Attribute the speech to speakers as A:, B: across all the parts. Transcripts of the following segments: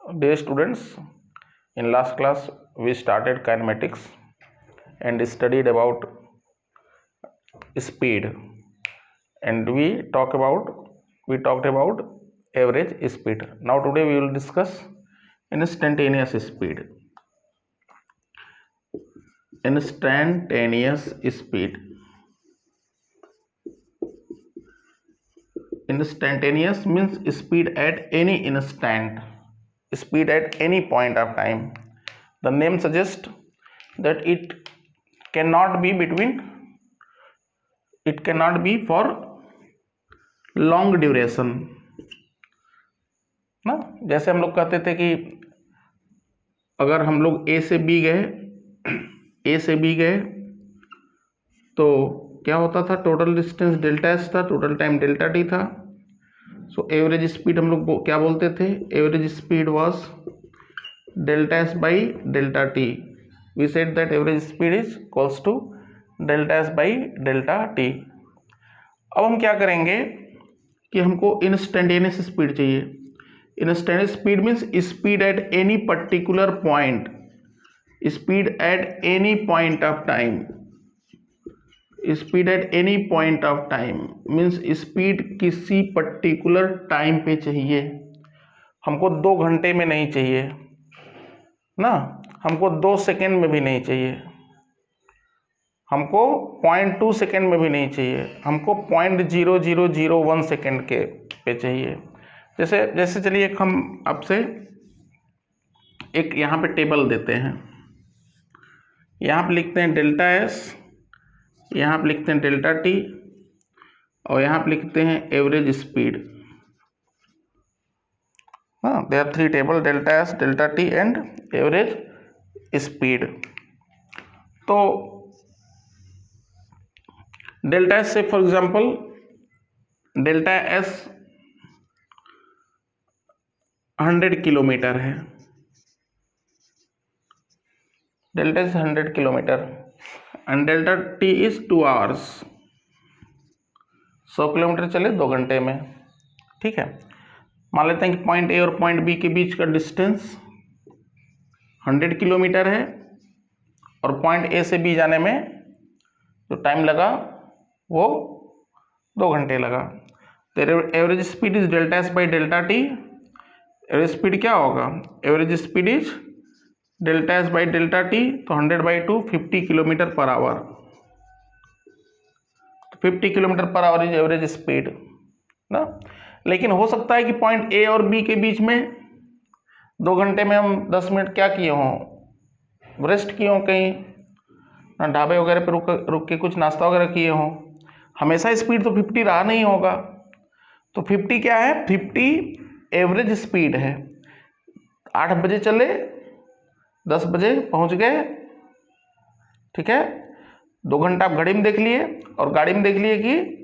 A: Dear students, in last class we started kinematics and studied about speed, and we talked about average speed. Now today we will discuss instantaneous speed. Instantaneous speed. Instantaneous means speed at any instant, speed at any point of time. The name suggests that it cannot be for long duration ना। जैसे हम लोग कहते थे कि अगर हम लोग ए से बी गए तो क्या होता था, टोटल डिस्टेंस डेल्टा एस था, टोटल टाइम डेल्टा टी था। सो एवरेज स्पीड हम लोग क्या बोलते थे, average speed was delta S by delta T. We said that average speed is equals to delta S by delta T. अब हम क्या करेंगे कि हमको इंस्टेंटेनियस स्पीड चाहिए। Instantaneous speed means speed at any particular point, speed at any point of time. Speed at any point of time means speed किसी particular time पे चाहिए। हमको 2 घंटे में नहीं चाहिए ना, हमको 2 सेकेंड में भी नहीं चाहिए, हमको 0.2 सेकेंड में भी नहीं चाहिए, हमको 0.0001 सेकेंड के पे चाहिए। जैसे चलिए एक हम आपसे एक यहाँ पे टेबल देते हैं। यहाँ पे लिखते हैं डेल्टा एस, यहाँ पे लिखते हैं डेल्टा टी, और यहाँ पे लिखते हैं एवरेज स्पीड। हाँ, there are 3 table, delta S, delta T and average speed. तो डेल्टा एस से for example delta S 100 kilometre है, delta S 100 kilometre and delta T is 2 hours. 100 kilometre चले 2 घंटे में, ठीक है। मान लेते हैं कि पॉइंट ए और पॉइंट बी के बीच का डिस्टेंस 100 किलोमीटर है और पॉइंट ए से बी जाने में जो टाइम लगा वो 2 घंटे लगा। तो average speed is delta S by delta T. Average speed क्या होगा, average speed is delta S by delta T, तो 100/2 50 kilometre per our. 50 kilometre per our is average speed ना। लेकिन हो सकता है कि पॉइंट ए और बी के बीच में 2 घंटे में हम 10 मिनट क्या किए हों, रेस्ट किए हों, कहीं ना ढाबे वगैरह पे रुक के कुछ नाश्ता वगैरह किए हों। हमेशा स्पीड तो 50 रहा नहीं होगा। तो 50 क्या है, 50 एवरेज स्पीड है। 8 बजे चले, 10 बजे पहुंच गए, ठीक है। 2 घंटा आप घड़ी में देख लिए और गाड़ी में देख लिए कि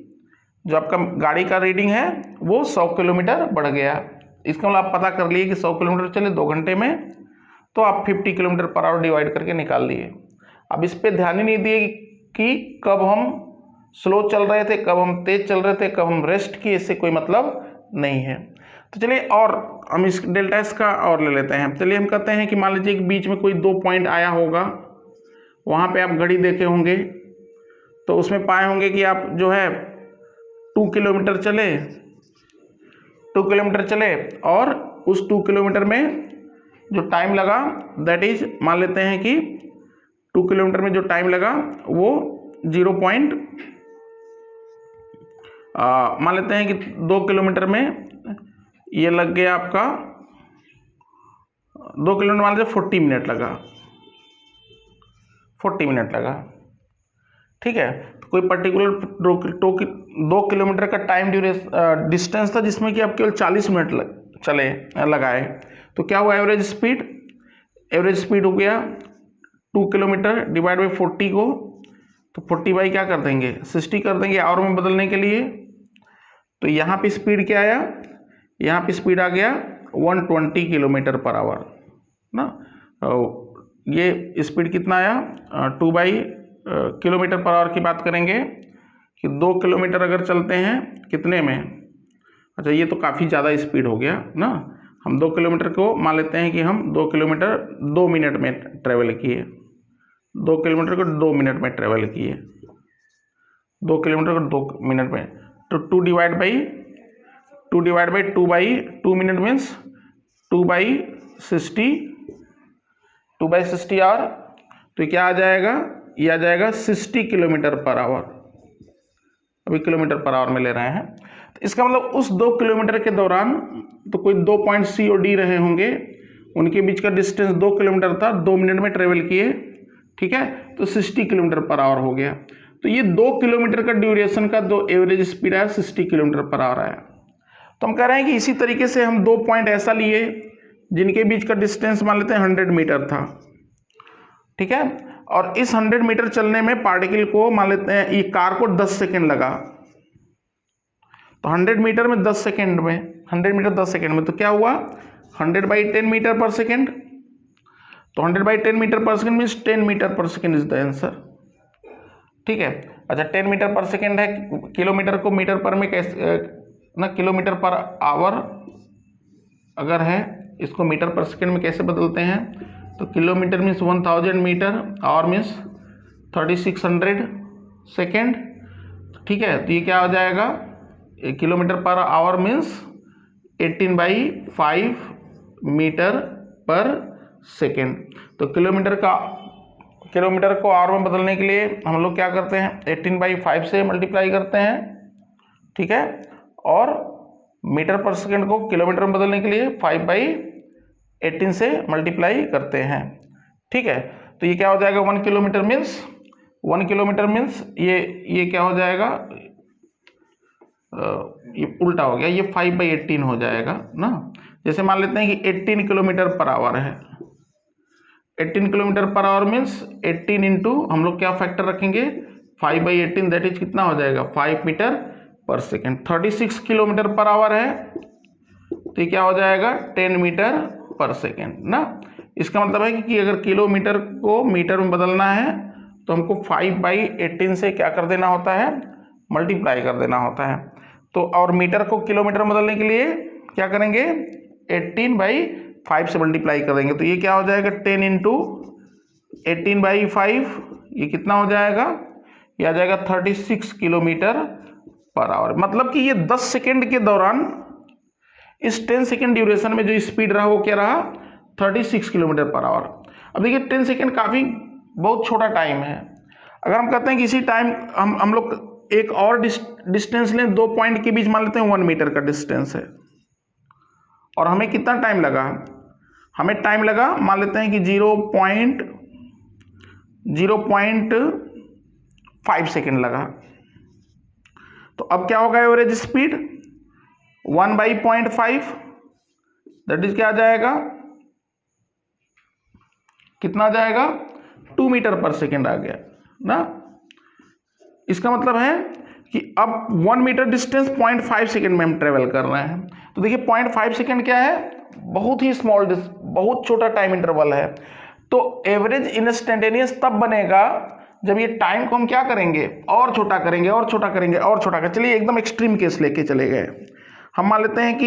A: जो आपका गाड़ी का रीडिंग है वो 100 किलोमीटर बढ़ गया। इसका मतलब आप पता कर लिए कि 100 किलोमीटर चले 2 घंटे में, तो आप 50 किलोमीटर पर आवर डिवाइड करके निकाल लिए। अब इस पर ध्यान ही नहीं दिए कि कब हम स्लो चल रहे थे, कब हम तेज चल रहे थे, कब हम रेस्ट किए, इससे कोई मतलब नहीं है। तो चलिए और हम इस डेल्टा एस का और ले लेते हैं। चलिए हम कहते हैं कि मान लीजिए कि बीच में कोई 2 पॉइंट आया होगा, वहाँ पे आप घड़ी देखे होंगे तो उसमें पाए होंगे कि आप जो है 2 किलोमीटर चले और उस 2 किलोमीटर में जो टाइम लगा दैट इज, मान लेते हैं कि 2 किलोमीटर में जो टाइम लगा वो मान लेते हैं कि 2 किलोमीटर में ये लग गया आपका 2 किलोमीटर, मान लीजिए 40 मिनट लगा, 40 मिनट लगा, ठीक है। तो कोई पर्टिकुलर 2 किलोमीटर का टाइम डिस्टेंस था जिसमें कि आप केवल 40 मिनट लगाए, तो क्या हुआ, एवरेज स्पीड हो गया 2 किलोमीटर डिवाइड बाई 40 को, तो 40 बाई क्या कर देंगे 60 कर देंगे आवर में बदलने के लिए। तो यहाँ पे स्पीड क्या आया, यहाँ पे स्पीड आ गया 120 किलोमीटर पर आवर ना। ये स्पीड कितना आया, 2 बाई किलोमीटर पर आवर की बात करेंगे कि 2 किलोमीटर अगर चलते हैं कितने में, अच्छा ये तो काफ़ी ज़्यादा स्पीड हो गया ना। हम 2 किलोमीटर को मान लेते हैं कि हम 2 किलोमीटर 2 मिनट में ट्रेवल किए, 2 किलोमीटर को 2 मिनट में ट्रेवल किए, 2 किलोमीटर को 2 मिनट में, तो 2 divide by 2 minute means 2/60 hour. तो क्या आ जाएगा, ये आ जाएगा 60 किलोमीटर पर आवर। अभी किलोमीटर पर आवर में ले रहे हैं, तो इसका मतलब उस 2 किलोमीटर के दौरान तो कोई 2 पॉइंट सी और डी रहे होंगे, उनके बीच का डिस्टेंस 2 किलोमीटर था, 2 मिनट में ट्रेवल किए, ठीक है, तो 60 किलोमीटर पर आवर हो गया। तो ये 2 किलोमीटर का ड्यूरेशन का जो एवरेज स्पीड आया 60 किलोमीटर पर आवर आया। तो हम कह रहे हैं कि इसी तरीके से हम 2 पॉइंट ऐसा लिए जिनके बीच का डिस्टेंस मान लेते हैं 100 मीटर था, ठीक है, और इस 100 मीटर चलने में पार्टिकल को मान लेते हैं, ये कार को 10 सेकेंड लगा, तो 100 मीटर में 10 सेकेंड में, 100 मीटर 10 सेकेंड में, तो क्या हुआ 100/10 मीटर पर सेकेंड। तो 100/10 metre per second means 10 metre per second is the answer, ठीक है। अच्छा 10 मीटर पर सेकेंड है, किलोमीटर को मीटर पर में कैसे ना, किलोमीटर पर आवर अगर है, इसको मीटर पर सेकेंड में कैसे बदलते हैं, तो kilometre means 1000 metre, hour means 3600 second, ठीक है। तो ये क्या हो जाएगा, kilometre per hour means 18/5 metre per second. तो किलोमीटर को आवर में बदलने के लिए हम लोग क्या करते हैं, 18/5 से मल्टीप्लाई करते हैं, ठीक है, और मीटर पर सेकेंड को किलोमीटर में बदलने के लिए 5/18 से मल्टीप्लाई करते हैं, ठीक है। तो ये क्या हो जाएगा, 1 किलोमीटर मीन्स ये क्या हो जाएगा, ये उल्टा हो गया, ये 5/18 हो जाएगा ना। जैसे मान लेते हैं कि 18 किलोमीटर पर आवर है, 18 kilometre per hour means 18 into हम लोग क्या फैक्टर रखेंगे, 5/18, दैट इज कितना हो जाएगा 5 metre per second. 36 kilometre per our है, तो ये क्या हो जाएगा 10 मीटर पर सेकेंड ना। इसका मतलब है कि अगर किलोमीटर को मीटर में बदलना है तो हमको 5/18 से क्या कर देना होता है, मल्टीप्लाई कर देना होता है। तो और मीटर को किलोमीटर में बदलने के लिए क्या करेंगे, 18/5 से मल्टीप्लाई कर देंगे। तो ये क्या हो जाएगा 10 इंटू 18/5, ये कितना हो जाएगा, ये आ जाएगा 36 किलोमीटर पर आवर। मतलब कि ये 10 सेकेंड के दौरान इस 10 सेकेंड ड्यूरेशन में जो स्पीड रहा वो क्या रहा, 36 किलोमीटर पर आवर। अब देखिए 10 सेकेंड काफ़ी बहुत छोटा टाइम है। अगर हम कहते हैं कि इसी टाइम हम लोग एक और डिस्टेंस लें, 2 पॉइंट के बीच मान लेते हैं 1 मीटर का डिस्टेंस है, और हमें कितना टाइम लगा, हमें टाइम लगा मान लेते हैं कि 0.5 सेकेंड लगा। तो अब क्या होगा एवरेज स्पीड 1/0.5, दैट इज क्या आ जाएगा, कितना आ जाएगा 2 मीटर पर सेकेंड आ गया ना। इसका मतलब है कि अब 1 मीटर डिस्टेंस 0.5 सेकेंड में हम ट्रेवल कर रहे हैं। तो देखिए 0.5 सेकेंड क्या है, बहुत ही स्मॉल, बहुत छोटा टाइम इंटरवल है। तो एवरेज इंस्टेंटेनियस तब बनेगा जब ये टाइम को हम क्या करेंगे, और छोटा करेंगे और छोटा करेंगे और छोटा करेंगे। चलिए एकदम एक्सट्रीम केस लेके चले गए, हम मान लेते हैं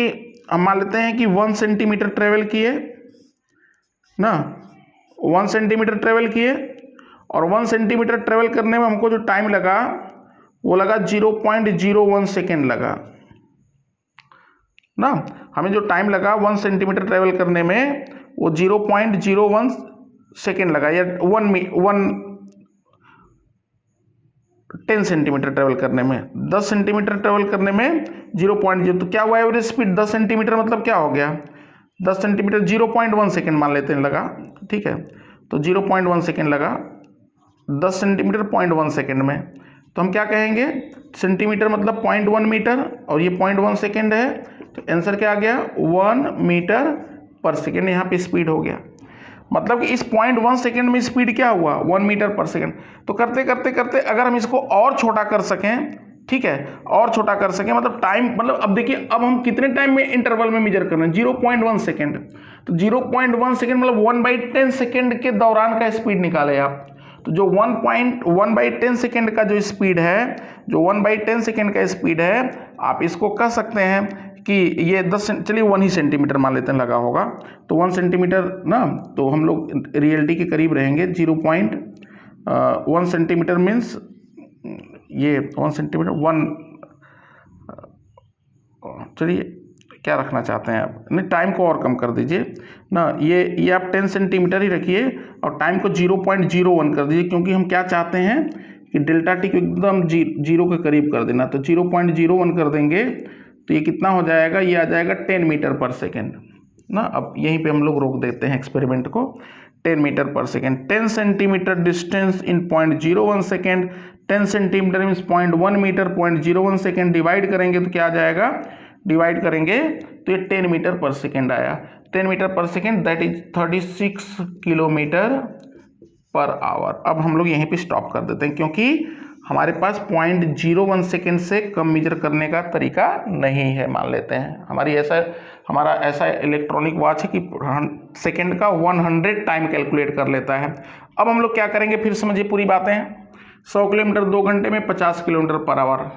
A: कि 1 सेंटीमीटर ट्रेवल किए ना, 1 सेंटीमीटर ट्रेवल किए, और 1 सेंटीमीटर ट्रेवल करने में हमको जो टाइम लगा वो लगा 0.01 सेकेंड लगा ना। हमें जो टाइम लगा 1 सेंटीमीटर ट्रेवल करने में वो 0.01 सेकेंड लगा, या 10 सेंटीमीटर ट्रेवल करने में, 10 सेंटीमीटर ट्रेवल करने में 0.0। तो क्या हुआ एवरेज स्पीड 10 सेंटीमीटर मतलब क्या हो गया, 10 सेंटीमीटर 0.1 सेकेंड मान लेते हैं लगा, ठीक है। तो 0.1 सेकेंड लगा 10 सेंटीमीटर 0.1 सेकेंड में। तो हम क्या कहेंगे, सेंटीमीटर मतलब 0.1 मीटर, और ये 0.1 सेकेंड है, तो आंसर क्या आ गया 1 मीटर पर सेकेंड। यहाँ पे स्पीड हो गया, मतलब कि इस 0.1 सेकेंड में स्पीड क्या हुआ 1 मीटर पर सेकेंड। तो करते करते करते अगर हम इसको और छोटा कर सकें, ठीक है, और छोटा कर सकें, मतलब टाइम, मतलब अब देखिए अब हम कितने टाइम में इंटरवल में मेजर कर रहे हैं, 0.1 सेकेंड। तो 0.1 सेकेंड मतलब 1/10 सेकेंड के दौरान का स्पीड निकाले आप। तो जो 1/10 सेकेंड का जो स्पीड है, जो 1/10 सेकेंड का स्पीड है, आप इसको कह सकते हैं कि ये 10 चलिए 1 ही सेंटीमीटर मान लेते हैं लगा होगा, तो 1 सेंटीमीटर ना, तो हम लोग रियलिटी के करीब रहेंगे। 0.1 सेंटीमीटर मीन्स ये 1 सेंटीमीटर 1, चलिए क्या रखना चाहते हैं आप, नहीं टाइम को और कम कर दीजिए ना, ये आप 10 सेंटीमीटर ही रखिए और टाइम को 0.01 कर दीजिए, क्योंकि हम क्या चाहते हैं कि डेल्टा टी को एकदम जीरो के करीब कर देना। तो 0.01 कर देंगे तो ये कितना हो जाएगा, ये आ जाएगा 10 मीटर पर सेकेंड ना। अब यहीं पे हम लोग रोक देते हैं एक्सपेरिमेंट को, 10 metre per second. 10 centimetre distance in 0.01 second, 10 centimetre means 0.1 metre, 0.01 second divide करेंगे तो क्या आ जाएगा, डिवाइड करेंगे तो ये 10 मीटर पर सेकेंड आया। 10 metre per second that is 36 kilometre per our. अब हम लोग यहीं पे स्टॉप कर देते हैं, क्योंकि हमारे पास 0.01 सेकेंड से कम मेजर करने का तरीका नहीं है। मान लेते हैं हमारा ऐसा इलेक्ट्रॉनिक वॉच है कि सेकेंड का 100 टाइम कैलकुलेट कर लेता है। अब हम लोग क्या करेंगे, फिर समझिए पूरी बातें। 100 किलोमीटर 2 घंटे में 50 किलोमीटर पर आवर।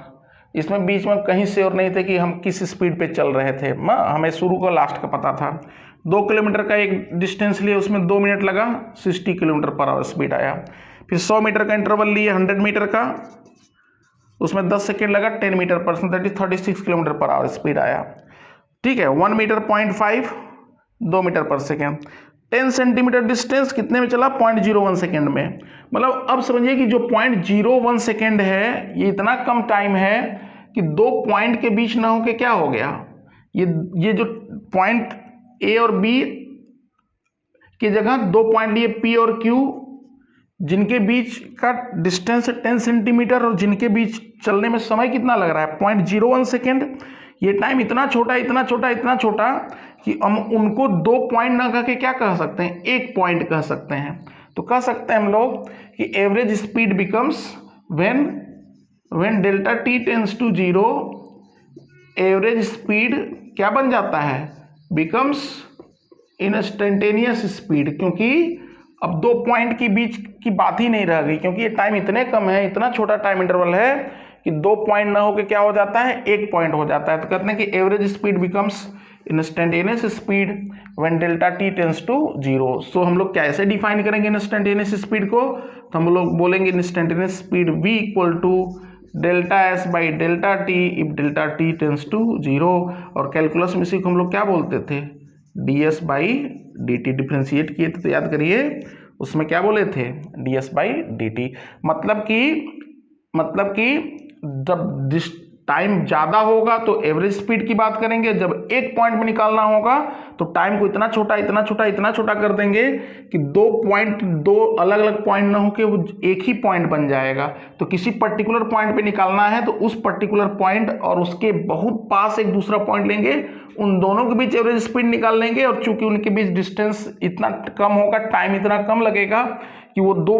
A: इसमें बीच में कहीं से और नहीं थे कि हम किस स्पीड पे चल रहे थे, हमें शुरू का लास्ट का पता था। 2 किलोमीटर का एक डिस्टेंस लिए, उसमें 2 मिनट लगा, 60 किलोमीटर पर आवर स्पीड आया। फिर 100 मीटर का इंटरवल लिए 100 मीटर का, उसमें 10 सेकेंड लगा, 10 metre per second that is 36 kilometre per our speed आया। ठीक है, 1 metre 0.5, 2 metre per second. 10 centimetre distance कितने में चला, 0.01 सेकेंड में। मतलब अब समझिए कि जो 0.01 सेकेंड है, ये इतना कम टाइम है कि 2 पॉइंट के बीच ना होके क्या हो गया, ये जो पॉइंट ए और बी की जगह 2 पॉइंट लिए पी और क्यू, जिनके बीच का डिस्टेंस है 10 सेंटीमीटर और जिनके बीच चलने में समय कितना लग रहा है, 0.01 सेकेंड। ये टाइम इतना छोटा इतना छोटा इतना छोटा कि हम उनको 2 पॉइंट ना कह के क्या कह सकते हैं, 1 पॉइंट कह सकते हैं। तो कह सकते हैं हम लोग कि average speed becomes when delta T tends to 0, average speed क्या बन जाता है, बिकम्स इंस्टेंटेनियस स्पीड। क्योंकि अब 2 पॉइंट के बीच की बात ही नहीं रह गई, क्योंकि ये टाइम इतने कम है, इतना छोटा टाइम इंटरवल है कि 2 पॉइंट ना होकर क्या हो जाता है, 1 पॉइंट हो जाता है। तो कहते हैं कि average speed becomes instantaneous speed when delta T tends to 0। So हम लोग कैसे डिफाइन करेंगे इंस्टेंटेनियस स्पीड को, तो हम लोग बोलेंगे instantaneous speed v equal to delta S by delta T if delta T tends to 0। और कैलकुलस में इसी को हम लोग क्या बोलते थे, ds by D T. Differentiate किए थे तो याद करिए, उसमें क्या बोले थे, ds बाई डी टी। मतलब कि जब टाइम ज़्यादा होगा तो एवरेज स्पीड की बात करेंगे, जब एक पॉइंट में निकालना होगा तो टाइम को इतना छोटा इतना छोटा इतना छोटा कर देंगे कि 2 अलग अलग पॉइंट ना होके वो एक ही पॉइंट बन जाएगा। तो किसी पर्टिकुलर पॉइंट पे निकालना है तो उस पर्टिकुलर पॉइंट और उसके बहुत पास एक दूसरा पॉइंट लेंगे, उन दोनों के बीच एवरेज स्पीड निकाल लेंगे। और चूंकि उनके बीच डिस्टेंस इतना कम होगा, टाइम इतना कम लगेगा कि वो 2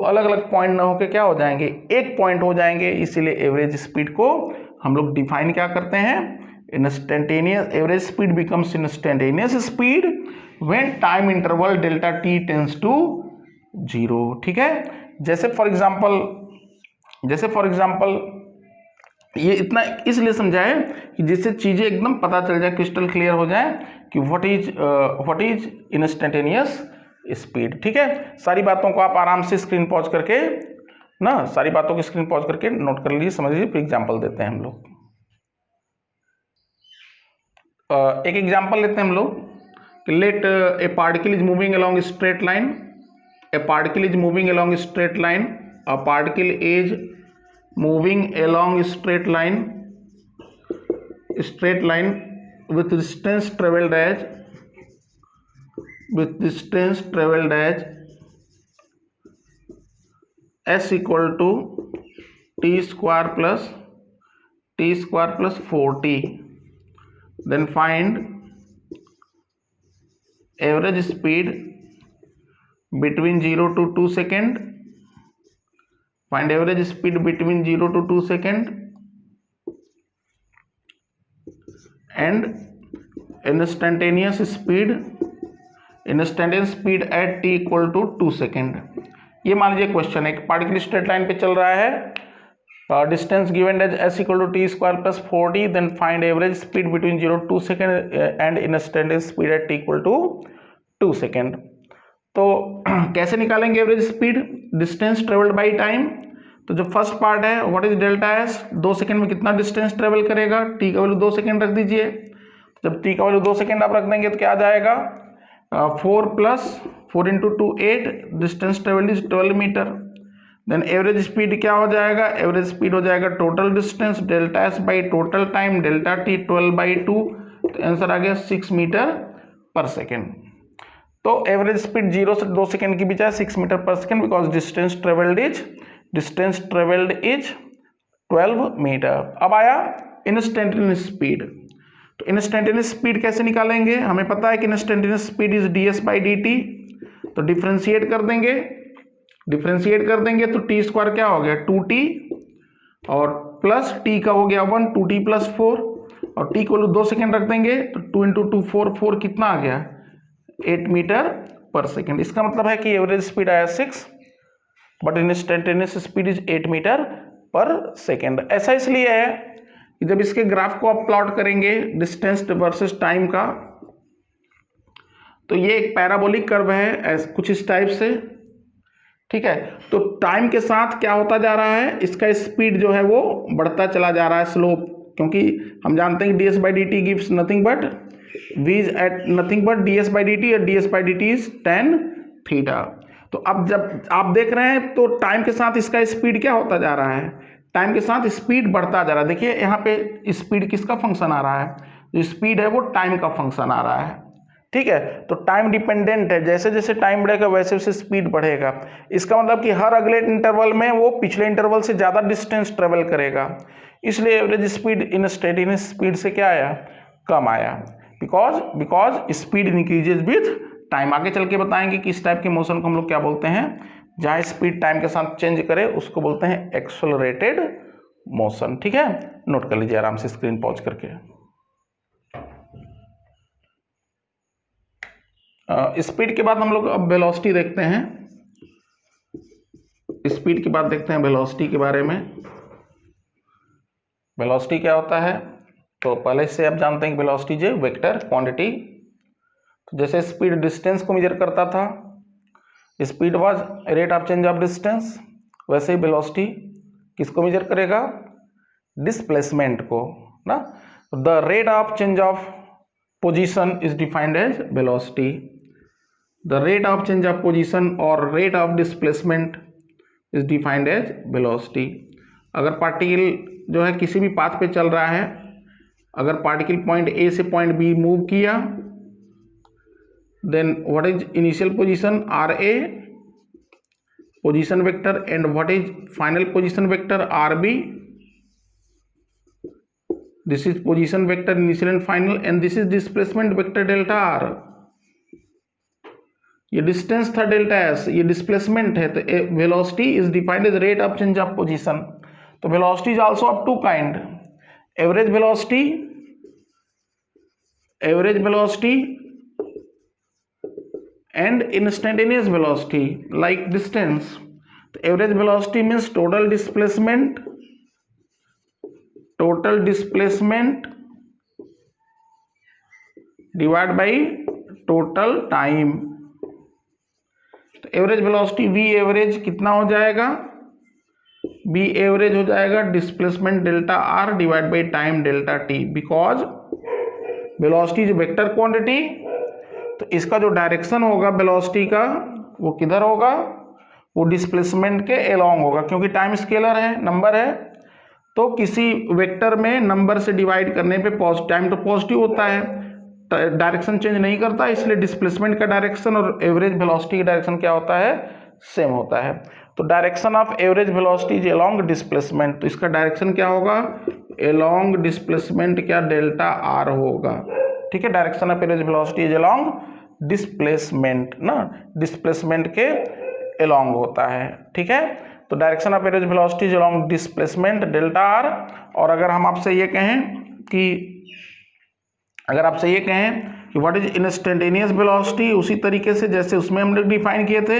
A: अलग अलग पॉइंट ना होके क्या हो जाएंगे, एक पॉइंट हो जाएंगे। इसीलिए एवरेज स्पीड को हम लोग डिफाइन क्या करते हैं, instantaneous average speed becomes instantaneous speed when time interval delta T tends to 0। ठीक है, जैसे फॉर एग्जांपल ये इतना इसलिए समझाए कि जिससे चीजें एकदम पता चल जाए, क्रिस्टल क्लियर हो जाए कि व्हाट इज इंस्टेंटेनियस स्पीड। ठीक है, सारी बातों को आप आराम से स्क्रीन पॉज करके ना, सारी बातों की स्क्रीन पॉज करके नोट कर लीजिए, समझ लीजिए। फिर एग्जाम्पल देते हैं हम लोग। एक एग्जाम्पल लेते हैं हम लोग। Let a particle is moving along straight line, a particle is moving along straight line, a particle is moving along straight line with distance traveled as s equal to t square plus 4t. Then find average speed between 0 to 2 second. Find average speed between 0 to 2 second and instantaneous speed at t equal to 2 second. ये मान लीजिए question है, एक particle straight line पे चल रहा है distance given as s equal to t square plus 40, then find average speed between 0 to 2 second and instantaneous speed at t equal to 2 second. तो कैसे निकालेंगे average speed? Distance travelled by time. तो जो first part है what is delta S, 2 second में कितना distance travel करेगा, T का वैल्यू 2 सेकंड रख दीजिए। जब टी का वैल्यू 2 सेकंड आप रख देंगे तो क्या आ जाएगा, 4 plus 4 into 2 8, distance travelled is 12 metre. Then average speed क्या हो जाएगा, एवरेज स्पीड हो जाएगा total distance delta S by total time delta T 12/2, तो आंसर आ गया 6 मीटर पर सेकेंड। तो एवरेज स्पीड 0 से 2 सेकेंड की बजाय 6 metre per second, because distance travelled is 12 metre. अब आया इंस्टेंटेनियस स्पीड। तो इंस्टेंटेनियस स्पीड कैसे निकालेंगे, हमें पता है कि इंस्टेंटेनियस स्पीड इज ds/dt। तो डिफ्रेंशिएट कर देंगे तो टी स्क्वायर क्या हो गया 2t, और प्लस टी का हो गया 1, 2t प्लस 4, और टी को 2 सेकेंड रख देंगे तो 2 इंटू 2 4 कितना आ गया 8 मीटर पर सेकेंड। इसका मतलब है कि एवरेज स्पीड आया 6 but instantaneous speed is 8 metre per second. ऐसा इसलिए है कि जब इसके ग्राफ को आप प्लॉट करेंगे डिस्टेंस वर्सेस टाइम का, तो ये एक पैराबोलिक कर्व है कुछ इस टाइप से, ठीक है। तो टाइम के साथ क्या होता जा रहा है, इसका स्पीड जो है वो बढ़ता चला जा रहा है, स्लोप, क्योंकि हम जानते हैं कि ds/dt gives nothing but v is at nothing but ds/dt, और ds/dt इज tan थीटा। तो अब जब आप देख रहे हैं तो टाइम के साथ इसका स्पीड क्या होता जा रहा है, टाइम के साथ स्पीड बढ़ता जा रहा है। देखिए यहाँ पे स्पीड किसका फंक्शन आ रहा है, जो स्पीड है वो टाइम का फंक्शन आ रहा है, ठीक है। तो टाइम डिपेंडेंट है, जैसे जैसे टाइम बढ़ेगा वैसे वैसे स्पीड बढ़ेगा। इसका मतलब कि हर अगले इंटरवल में वो पिछले इंटरवल से ज़्यादा डिस्टेंस ट्रेवल करेगा, इसलिए एवरेज स्पीड इंस्टेंटेनियस स्पीड से क्या आया, कम आया, because speed increases with time. आगे चल के बताएंगे कि इस टाइप के मोशन को हम लोग क्या बोलते हैं, जहाँ स्पीड टाइम के साथ चेंज करे उसको बोलते हैं एक्सेलरेटेड मोशन, ठीक है। नोट कर लीजिए आराम से स्क्रीन पॉज करके। स्पीड के बाद हम लोग अब वेलोसिटी देखते हैं। स्पीड के बाद देखते हैं वेलोसिटी के बारे में। वेलोसिटी क्या होता है, तो पहले से आप जानते हैं कि वेलोसिटी इज वेक्टर क्वांटिटी। तो जैसे स्पीड डिस्टेंस को मेजर करता था, speed was rate of change of distance, वैसे ही वेलोसिटी किसको मेजर करेगा, डिस्प्लेसमेंट को ना। The rate of change of position is defined as velocity. The rate of change of position or rate of displacement is defined as velocity। अगर particle जो है किसी भी पाथ पे चल रहा है, अगर पार्टिकल पॉइंट ए से पॉइंट बी मूव किया, then what is initial position RA position vector, and what is final position vector RB, this is position vector initial and final, and this is displacement vector delta R। ये distance था delta S, ये displacement है। तो velocity is defined as rate of change of position. तो velocity is also of two kind, average velocity and instantaneous velocity like distance. तो average velocity means total displacement divide by total time. तो average velocity v average कितना हो जाएगा, v average हो जाएगा displacement delta r divide by time delta t, because velocity is vector quantity. तो इसका जो डायरेक्शन होगा वेलोसिटी का वो किधर होगा, वो डिस्प्लेसमेंट के अलोंग होगा, क्योंकि टाइम स्केलर है, नंबर है। तो किसी वेक्टर में नंबर से डिवाइड करने पे टाइम तो पॉजिटिव होता है, डायरेक्शन चेंज नहीं करता, इसलिए डिस्प्लेसमेंट का डायरेक्शन और एवरेज वेलोसिटी का डायरेक्शन क्या होता है, सेम होता है। तो direction of average velocity is along displacement, तो इसका डायरेक्शन क्या होगा, अलोंग डिस्प्लेसमेंट क्या डेल्टा r होगा, ठीक है। Direction of average velocity is along displacement ना, डिस्प्लेसमेंट के अलोंग होता है, ठीक है। तो direction of average velocity is along displacement delta r। और अगर हम आपसे ये कहें कि व्हाट इज इंस्टेंटेनियस वेलोसिटी, उसी तरीके से जैसे उसमें हम लोग डिफाइन किए थे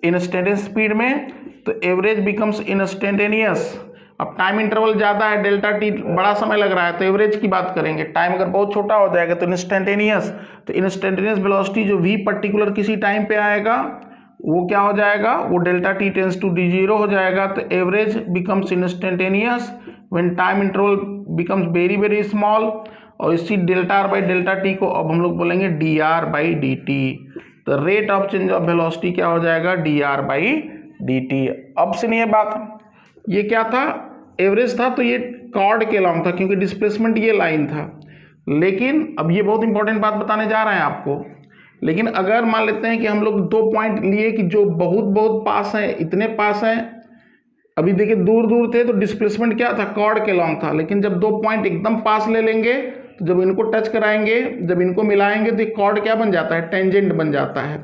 A: इंस्टेंटेनियस स्पीड में, तो एवरेज बिकम्स इंस्टेंटेनियस अब टाइम इंटरवल ज़्यादा है, डेल्टा टी बड़ा समय लग रहा है, तो एवरेज की बात करेंगे। टाइम अगर बहुत छोटा हो जाएगा तो इंस्टेंटेनियस वेलोसिटी जो v पर्टिकुलर किसी टाइम पे आएगा वो क्या हो जाएगा, वो delta T tends to the zero हो जाएगा। तो average becomes instantaneous when time interval becomes very very small, और इसी delta R by delta T को अब हम लोग बोलेंगे D R by D T. तो rate of change of velocity क्या हो जाएगा, D R by D T. अब सुनिए बात, ये क्या था, एवरेज था, तो ये कॉर्ड के लॉन्ग था क्योंकि डिस्प्लेसमेंट ये लाइन था। लेकिन अब ये बहुत इंपॉर्टेंट बात बताने जा रहे हैं आपको, लेकिन अगर मान लेते हैं कि हम लोग 2 पॉइंट लिए कि जो बहुत बहुत पास हैं, इतने पास हैं, अभी देखिए दूर दूर थे तो डिस्प्लेसमेंट क्या था, कॉर्ड के लॉन्ग था। लेकिन जब 2 पॉइंट एकदम पास ले लेंगे तो जब इनको टच कराएंगे, जब इनको मिलाएंगे तो कॉर्ड क्या बन जाता है, टेंजेंट बन जाता है।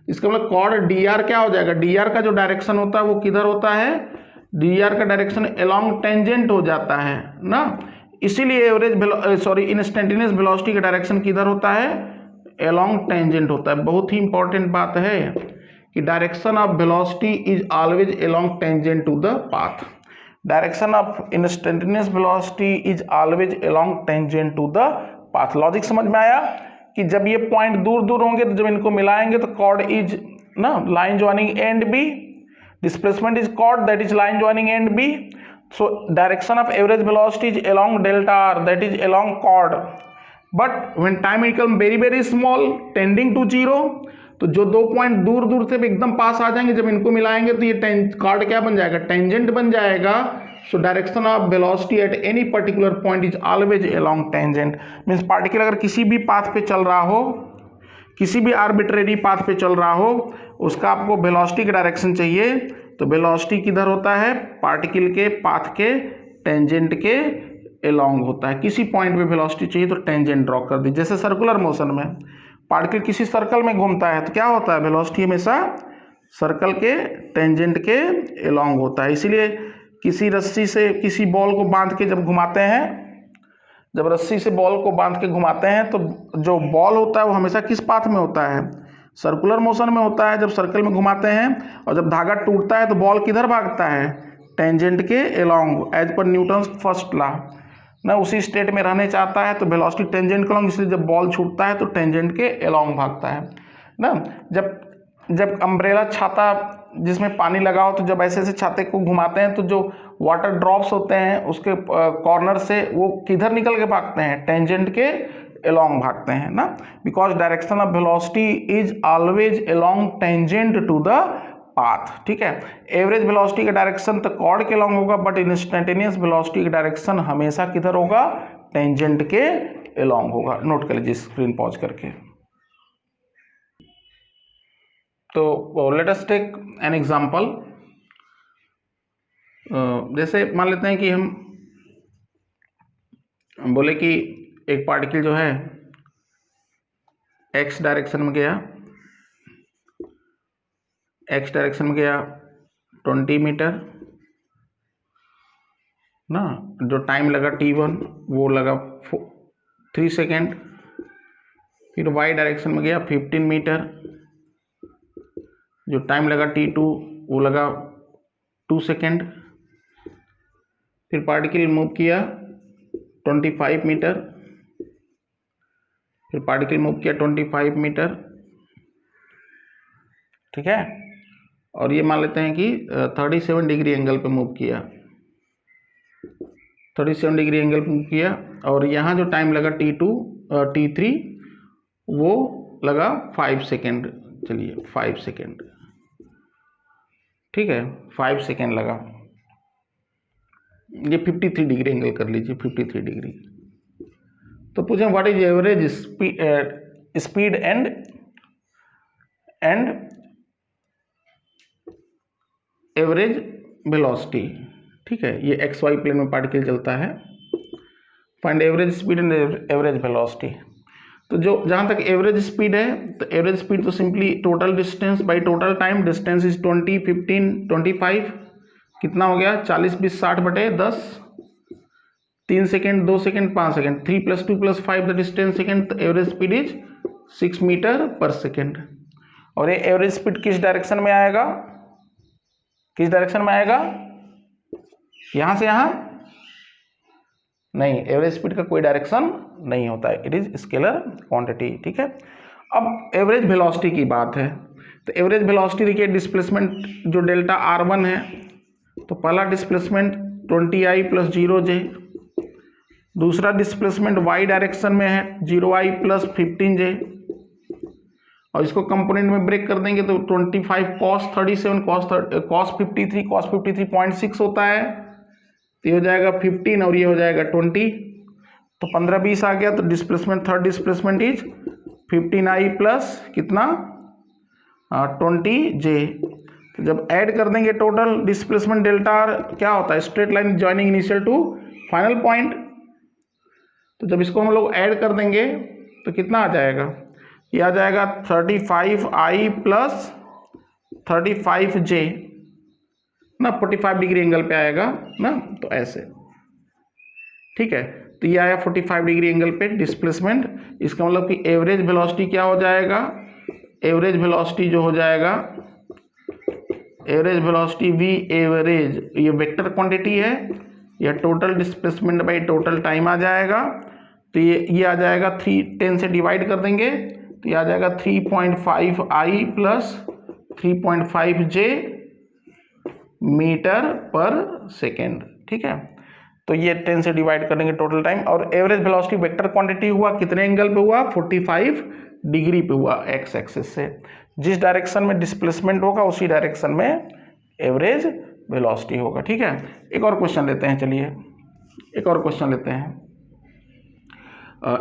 A: इसका मतलब कॉर्ड डी आर क्या हो जाएगा, डी आर का जो डायरेक्शन होता है वो किधर होता है, डी आर का डायरेक्शन अलोंग टेंजेंट हो जाता है ना। इसीलिए इंस्टेंटेनियस वेलोसिटी का डायरेक्शन किधर होता है, अलोंग टेंजेंट होता है। बहुत ही इंपॉर्टेंट बात है कि direction of velocity is always along tangent to the path. Direction of instantaneous velocity is always along tangent to the path. Logic समझ में आया कि जब ये पॉइंट दूर दूर होंगे तो जब इनको मिलाएंगे तो कॉर्ड इज ना line joining and B, displacement is chord that is line joining end B, so direction of average velocity is along delta r, that is along chord, but when time become very very small tending to zero, तो जो 2 point दूर दूर से एकदम पास आ जाएंगे, जब इनको मिलाएंगे तो ये कॉर्ड क्या बन जाएगा, टेंजेंट बन जाएगा। So direction of velocity at any particular point is always along tangent. Means particle अगर किसी भी पाथ पे चल रहा हो, किसी भी आर्बिट्रेरी पाथ पे चल रहा हो, उसका आपको वेलोसिटी का डायरेक्शन चाहिए, तो वेलोसिटी किधर होता है, पार्टिकल के पाथ के टेंजेंट के अलोंग होता है। किसी पॉइंट पे वेलोसिटी चाहिए तो टेंजेंट ड्रॉ कर दी। जैसे सर्कुलर मोशन में पार्टिकल किसी सर्कल में घूमता है तो क्या होता है, वेलोसिटी हमेशा सर्कल के टेंजेंट के अलोंग होता है। इसीलिए किसी रस्सी से किसी बॉल को बांध के जब घुमाते हैं, जब रस्सी से बॉल को बांध के घुमाते हैं तो जो बॉल होता है वो हमेशा किस पाथ में होता है, सर्कुलर मोशन में होता है जब सर्कल में घुमाते हैं। और जब धागा टूटता है तो बॉल किधर भागता है, टेंजेंट के अलोंग, as per Newton's first law ना। उसी स्टेट में रहने चाहता है तो वेलोसिटी टेंजेंट के अलोंग, इसलिए जब बॉल छूटता है तो टेंजेंट के अलोंग भागता है ना। जब अम्ब्रेला छाता जिसमें पानी लगा हो, तो जब ऐसे ऐसे छाते को घुमाते हैं तो जो वाटर ड्रॉप्स होते हैं उसके कॉर्नर से वो किधर निकल के भागते हैं, टेंजेंट के अलोंग भागते हैं ना। Because direction of velocity is always along tangent to the path. ठीक है, एवरेज वेलोसिटी का डायरेक्शन तो कॉर्ड के अलोंग होगा, बट इंस्टेंटेनियस वेलोसिटी का डायरेक्शन हमेशा किधर होगा, टेंजेंट के अलोंग होगा। नोट कर लीजिए स्क्रीन पॉज करके। तो let us take an example. जैसे मान लेते हैं कि हम बोले कि एक पार्टिकल जो है एक्स डायरेक्शन में गया, 20 मीटर ना, जो टाइम लगा t1 वो लगा 3 सेकेंड। फिर y डायरेक्शन में गया 15 मीटर, जो टाइम लगा t2 वो लगा 2 सेकेंड। फिर पार्टिकल मूव किया 25 मीटर, फिर पार्टिकल मूव किया 25 मीटर। ठीक है, और ये मान लेते हैं कि 37 डिग्री एंगल पे मूव किया, 37 डिग्री एंगल पे मूव किया। और यहाँ जो टाइम लगा t3 वो लगा 5 सेकेंड। चलिए 5 सेकेंड, ठीक है, 5 सेकेंड लगा। ये 53 डिग्री एंगल कर लीजिए, 53 डिग्री। तो पूछें what is average speed and average velocity. ठीक है, ये एक्स वाई प्लेन में पार्टिकल चलता है। Find average speed and average velocity. तो जो जहाँ तक एवरेज स्पीड है, तो एवरेज स्पीड तो simply total distance by total time. Distance is 20, 15, 25, कितना हो गया 40, 20, 60 बटे 10, 3 second, 2 second, 5 second, 3 + 2 + 5 that is 10 second. तो average speed is 6 metre per second. और ये एवरेज स्पीड किस डायरेक्शन में आएगा, किस डायरेक्शन में आएगा, यहाँ से यहाँ नहीं, एवरेज स्पीड का कोई डायरेक्शन नहीं होता है, इट इज स्केलर क्वांटिटी। ठीक है, अब एवरेज वेलोसिटी की बात है, तो एवरेज वेलोसिटी देखिए डिस्प्लेसमेंट जो डेल्टा r1 है, तो पहला डिस्प्लेसमेंट 20i प्लस 0j, दूसरा डिस्प्लेसमेंट y डायरेक्शन में है 0i प्लस 15j, और इसको कंपोनेंट में ब्रेक कर देंगे तो 25 cos 37 cos 53 0.6 होता है, तो ये हो जाएगा 15 और ये हो जाएगा 20, तो 15-20 आ गया, तो displacement third displacement is 15i plus कितना 20j। तो जब ऐड कर देंगे टोटल डिस्प्लेसमेंट डेल्टा आर क्या होता है, straight line joining initial to final point, तो जब इसको हम लोग ऐड कर देंगे तो कितना आ जाएगा, ये आ जाएगा 35i प्लस 35j ना, 45 डिग्री एंगल पे आएगा ना, तो ऐसे। ठीक है, तो ये आया 45 डिग्री एंगल पे डिस्प्लेसमेंट। इसका मतलब कि एवरेज वेलोसिटी क्या हो जाएगा, एवरेज वेलोसिटी जो हो जाएगा, एवरेज वेलोसिटी v एवरेज, ये वेक्टर क्वांटिटी है, या total displacement by total time आ जाएगा, तो ये आ जाएगा 10 से डिवाइड कर देंगे तो ये आ जाएगा 3.5i plus 3.5j metre per second. ठीक है, तो ये 10 से डिवाइड करेंगे टोटल टाइम, और एवरेज वेलोसिटी वेक्टर क्वांटिटी हुआ कितने एंगल पे हुआ, 45 डिग्री पे हुआ एक्स एक्सिस से। जिस डायरेक्शन में डिस्प्लेसमेंट होगा उसी डायरेक्शन में एवरेज वेलोसिटी होगा। ठीक है, एक और क्वेश्चन लेते हैं, चलिए एक और क्वेश्चन लेते हैं।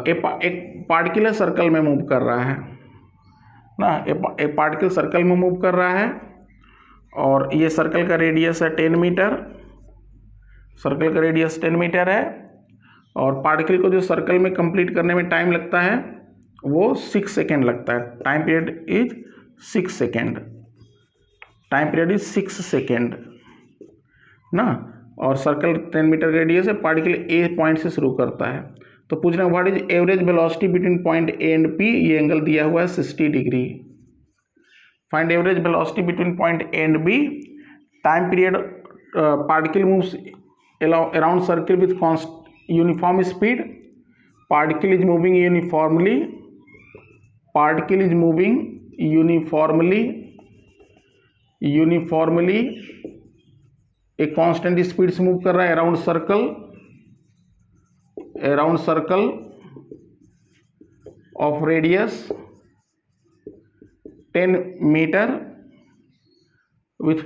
A: एक पार्टिकुलर सर्कल में मूव कर रहा है ना, एक पार्टिकल सर्कल में मूव कर रहा है, और ये सर्कल का रेडियस है 10 मीटर, सर्कल का रेडियस 10 मीटर है, और पार्टिकल को जो सर्कल में कंप्लीट करने में टाइम लगता है वो 6 सेकेंड लगता है, time period is 6 second, time period is 6 second ना, और सर्कल 10 मीटर रेडियस है, पार्टिकल ए पॉइंट से शुरू करता है, तो पूछ रहे हैं what is average velocity between point A and P, ये एंगल दिया हुआ है 60 degree. Find average velocity between point A and B, time period, particle moves around circle with uniform speed, particle is moving uniformly, particle is moving uniformly एक constant speed से move कर रहा है around circle of radius 10 metre with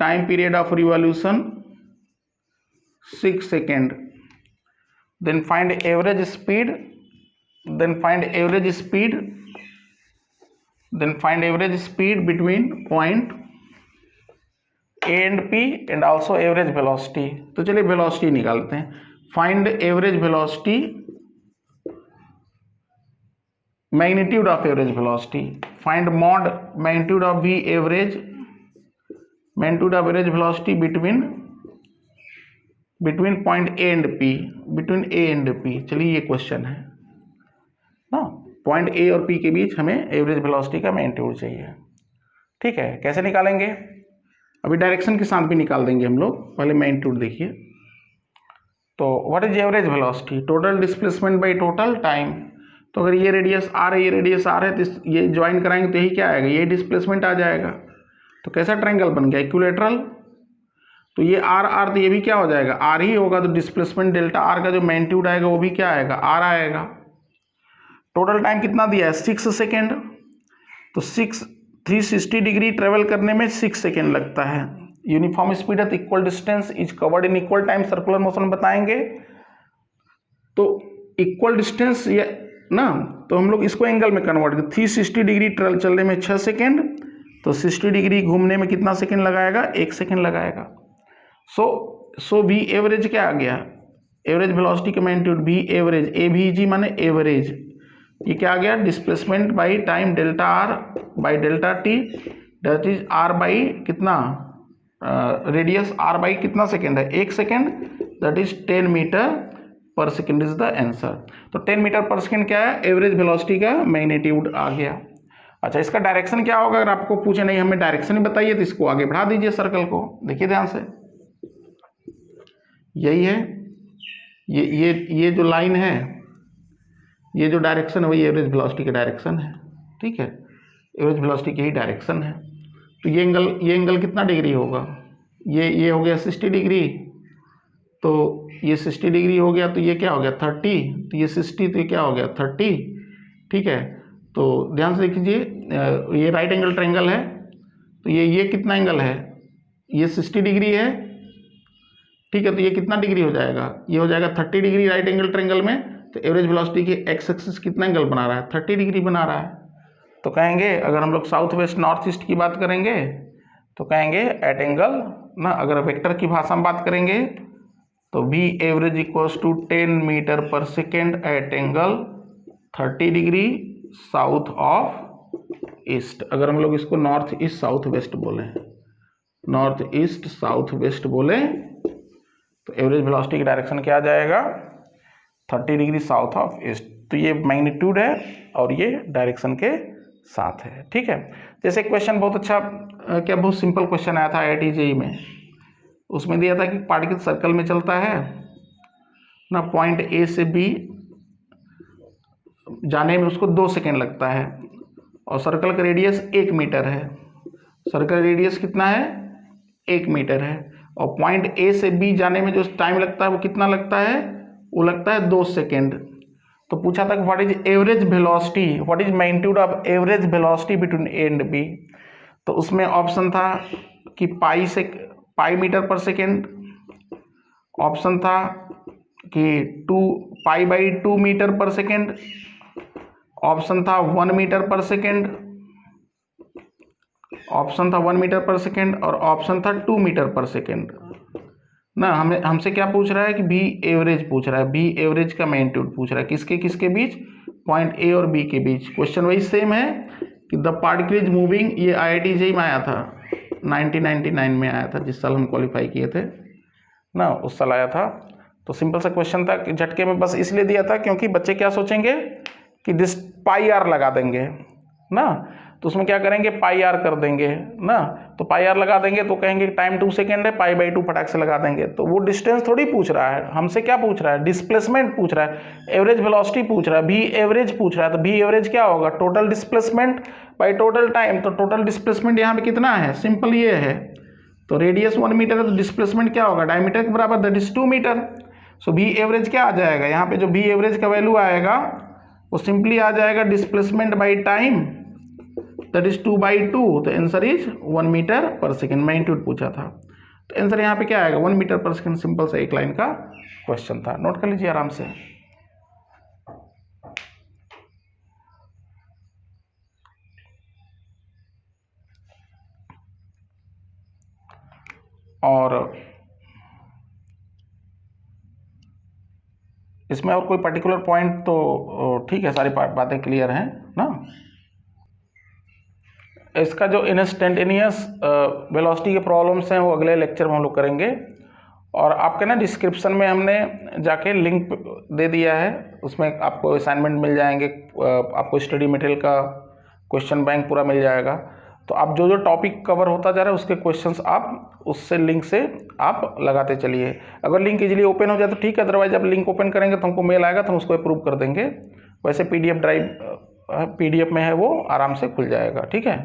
A: time period of revolution 6 second. Then find average speed between point A and P and also average velocity. तो चलिए velocity निकालते हैं. Find average velocity, magnitude of average velocity. Find mod magnitude of V average, magnitude of average velocity between point A and P, between A and P. चलिए ये question है ना, point A और P के बीच हमें average velocity का magnitude चाहिए. ठीक है, कैसे निकालेंगे? अभी डायरेक्शन के साथ भी निकाल देंगे हम लोग, पहले मैग्नीट्यूड देखिए. तो what is average velocity? Total displacement by total time. तो अगर ये रेडियस आर है, ये रेडियस आर है, तो ये ज्वाइन कराएंगे तो यही क्या आएगा, ये डिस्प्लेसमेंट आ जाएगा. तो कैसा ट्रायंगल बन गया? इक्विलेटरल. तो ये आर आर, तो ये भी क्या हो जाएगा, आर ही होगा. तो डिस्प्लेसमेंट डेल्टा आर का जो मैग्नीट्यूड आएगा वो भी क्या आएगा, आर आएगा. टोटल टाइम कितना दिया है, 6 सेकेंड. तो 360 डिग्री ट्रेवल करने में 6 सेकेंड लगता है. यूनिफॉर्म स्पीड है तो equal distance is covered in equal time, circular motion बताएंगे. तो इक्वल डिस्टेंस ये ना, तो हम लोग इसको एंगल में कन्वर्ट करें. 360 डिग्री ट्रेवल चलने में 6 सेकेंड, तो 60 डिग्री घूमने में कितना सेकेंड लगाएगा, 1 सेकेंड लगाएगा. सो वी एवरेज क्या आ गया, एवरेज वेलोसिटी का magnitude V average, A V G माने एवरेज. ये क्या आ गया, displacement by time delta R by delta T, that is R by कितना, रेडियस आर बाई कितना सेकेंड है, 1 second, that is 10 metre per second is the answer. तो 10 metre per second क्या है, एवरेज वेलोसिटी का मैग्नीट्यूड आ गया. अच्छा, इसका डायरेक्शन क्या होगा? अगर आपको पूछे नहीं हमें डायरेक्शन ही बताइए तो इसको आगे बढ़ा दीजिए सर्कल को। देखिए ध्यान से, यही है, ये जो लाइन है, ये जो डायरेक्शन है वही एवरेज वेलोसिटी का डायरेक्शन है। ठीक है, एवरेज वेलोसिटी की ही डायरेक्शन है। तो ये एंगल कितना डिग्री होगा? ये हो गया 60 डिग्री, तो ये 60 डिग्री हो गया, तो ये क्या हो गया 30, तो ये 60, तो ये क्या हो गया 30। ठीक है, तो ध्यान से देखिए, ये राइट एंगल ट्रायंगल है, तो ये कितना एंगल है? ये 60 डिग्री है। ठीक है, तो ये कितना डिग्री हो जाएगा? ये हो जाएगा 30 डिग्री राइट एंगल ट्रायंगल में। तो एवरेज वेलोसिटी की एक्स एक्सिस कितना एंगल बना रहा है? 30 डिग्री बना रहा है। तो कहेंगे, अगर हम लोग साउथ वेस्ट नॉर्थ ईस्ट की बात करेंगे तो कहेंगे एट एंगल ना, अगर वेक्टर की भाषा में बात करेंगे तो v average equals to 10 metre per second at angle 30 degree south of east. अगर हम लोग इसको नॉर्थ ईस्ट साउथ वेस्ट बोले, नॉर्थ ईस्ट साउथ वेस्ट बोले, तो एवरेज वेलोसिटी की डायरेक्शन क्या आ जाएगा? 30 डिग्री साउथ ऑफ ईस्ट। तो ये मैग्नीट्यूड है और ये डायरेक्शन के साथ है। ठीक है, जैसे क्वेश्चन बहुत अच्छा, क्या बहुत सिंपल क्वेश्चन आया था IIT JEE में। उसमें दिया था कि पार्टिकल सर्कल में चलता है ना, पॉइंट A से B जाने में उसको 2 सेकेंड लगता है, और सर्कल का रेडियस 1 मीटर है। सर्कल रेडियस कितना है? 1 मीटर है, और पॉइंट A से B जाने में जो टाइम लगता है वो कितना लगता है? वो लगता है 2 सेकेंड। तो पूछा था कि what is average velocity, what is magnitude of average velocity between A and B। तो उसमें ऑप्शन था कि पाई मीटर पर सेकेंड, ऑप्शन था कि पाई/2 मीटर पर सेकेंड, ऑप्शन था 1 मीटर पर सेकेंड, ऑप्शन था 1 मीटर पर सेकेंड, और ऑप्शन था 2 मीटर पर सेकेंड ना। हमसे क्या पूछ रहा है कि बी एवरेज पूछ रहा है, बी एवरेज का मैग्नीट्यूड पूछ रहा है, किसके किसके बीच? पॉइंट A और B के बीच। क्वेश्चन वही सेम है कि द पार्टिकल इज मूविंग, ये IIT JEE में आया था, 1999 में आया था, जिस साल हम क्वालिफाई किए थे ना, उस साल आया था। तो सिंपल सा क्वेश्चन था, झटके में बस इसलिए दिया था क्योंकि बच्चे क्या सोचेंगे कि दिस पाई आर लगा देंगे ना, तो उसमें क्या करेंगे पाई आर कर देंगे ना, तो पाई आर लगा देंगे तो कहेंगे टाइम 2 सेकेंड है, पाई/2 फटाक से लगा देंगे। तो वो डिस्टेंस थोड़ी पूछ रहा है हमसे, क्या पूछ रहा है? डिस्प्लेसमेंट पूछ रहा है, एवरेज वेलोसिटी पूछ रहा है, भी एवरेज पूछ रहा है। तो भी एवरेज क्या होगा? Total displacement by total time. तो टोटल डिस्प्लेसमेंट यहाँ पे कितना है? सिंपल ये है, तो रेडियस 1 मीटर है, तो डिस्प्लेसमेंट क्या होगा? डायमीटर के बराबर, दैट इज 2 मीटर। सो भी एवरेज क्या आ जाएगा? यहाँ पे जो भी एवरेज का वैल्यू आएगा वो सिंपली आ जाएगा displacement by time, that is 2/2। तो answer is 1 metre per second. Magnitude पूछा था, तो आंसर यहाँ पे क्या आएगा? 1 मीटर पर सेकेंड। सिंपल सा एक लाइन का क्वेश्चन था, नोट कर लीजिए आराम से। और इसमें और कोई पर्टिकुलर पॉइंट तो ठीक है, सारी बातें क्लियर हैं ना। इसका जो इंस्टेंटेनियस वेलोसिटी के प्रॉब्लम्स हैं वो अगले लेक्चर में हम लोग करेंगे। और आपके ना डिस्क्रिप्शन में हमने जाके लिंक दे दिया है, उसमें आपको असाइनमेंट मिल जाएंगे, आपको स्टडी मटेरियल का क्वेश्चन बैंक पूरा मिल जाएगा। तो आप जो जो टॉपिक कवर होता जा रहा है उसके क्वेश्चंस आप उससे लिंक से आप लगाते चलिए। अगर लिंक इजीली ओपन हो जाए तो ठीक है, अदरवाइज जब लिंक ओपन करेंगे तो हमको मेल आएगा तो हम उसको अप्रूव कर देंगे। वैसे PDF ड्राइव PDF में है, वो आराम से खुल जाएगा। ठीक है।